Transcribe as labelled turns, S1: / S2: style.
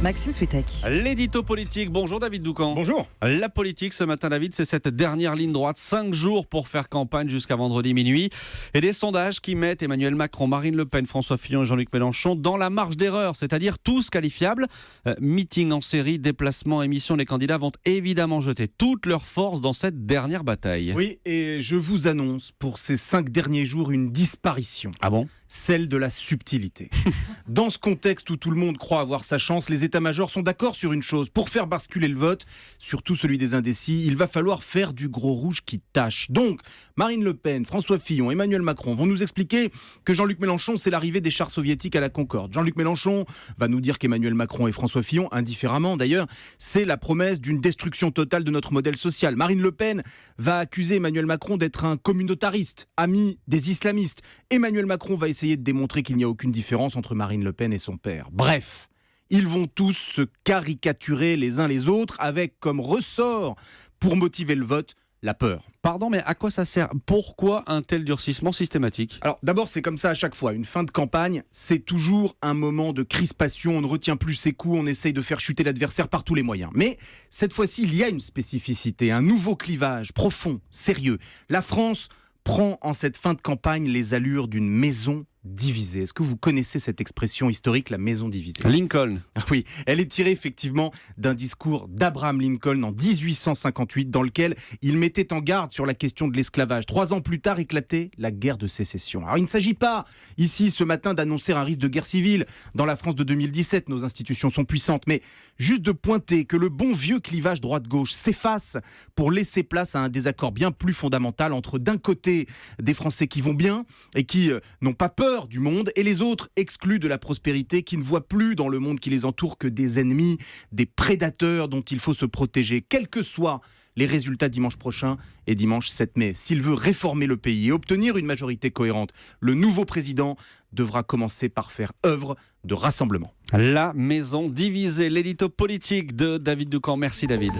S1: Maxime Switek.
S2: L'édito politique. Bonjour David Doucan.
S3: Bonjour.
S2: La politique ce matin, David, c'est cette dernière ligne droite. 5 jours pour faire campagne jusqu'à vendredi minuit. Et des sondages qui mettent Emmanuel Macron, Marine Le Pen, François Fillon et Jean-Luc Mélenchon dans la marge d'erreur, c'est-à-dire tous qualifiables. Meeting en série, déplacement, émission, les candidats vont évidemment jeter toute leur force dans cette dernière bataille.
S3: Oui, et je vous annonce pour ces 5 derniers jours une disparition.
S2: Ah bon ?
S3: Celle de la subtilité. Dans ce contexte où tout le monde croit avoir sa chance, les états-majors sont d'accord sur une chose. Pour faire basculer le vote, surtout celui des indécis, il va falloir faire du gros rouge qui tâche. Donc, Marine Le Pen, François Fillon, Emmanuel Macron vont nous expliquer que Jean-Luc Mélenchon, c'est l'arrivée des chars soviétiques à la Concorde. Jean-Luc Mélenchon va nous dire qu'Emmanuel Macron et François Fillon, indifféremment d'ailleurs, c'est la promesse d'une destruction totale de notre modèle social. Marine Le Pen va accuser Emmanuel Macron d'être un communautariste, ami des islamistes. Emmanuel Macron va essayer de démontrer qu'il n'y a aucune différence entre Marine Le Pen et son père. Bref, ils vont tous se caricaturer les uns les autres avec comme ressort pour motiver le vote la peur.
S2: Pardon, mais à quoi ça sert ? Pourquoi un tel durcissement systématique ?
S3: Alors d'abord, c'est comme ça à chaque fois. Une fin de campagne, c'est toujours un moment de crispation. On ne retient plus ses coups, on essaye de faire chuter l'adversaire par tous les moyens. Mais cette fois-ci, il y a une spécificité, un nouveau clivage profond, sérieux. La France prend en cette fin de campagne les allures d'une maison divisée. Est-ce que vous connaissez cette expression historique, la maison divisée ?
S2: Lincoln.
S3: Oui, elle est tirée effectivement d'un discours d'Abraham Lincoln en 1858 dans lequel il mettait en garde sur la question de l'esclavage. 3 ans plus tard éclatait la guerre de sécession. Alors il ne s'agit pas ici ce matin d'annoncer un risque de guerre civile. Dans la France de 2017, nos institutions sont puissantes, mais juste de pointer que le bon vieux clivage droite-gauche s'efface pour laisser place à un désaccord bien plus fondamental entre d'un côté des Français qui vont bien et qui n'ont pas peur du monde, et les autres exclus de la prospérité qui ne voient plus dans le monde qui les entoure que des ennemis, des prédateurs dont il faut se protéger, quels que soient les résultats dimanche prochain et dimanche 7 mai. S'il veut réformer le pays et obtenir une majorité cohérente, le nouveau président devra commencer par faire œuvre de rassemblement.
S2: La maison divisée, l'édito politique de David Doucan. Merci David.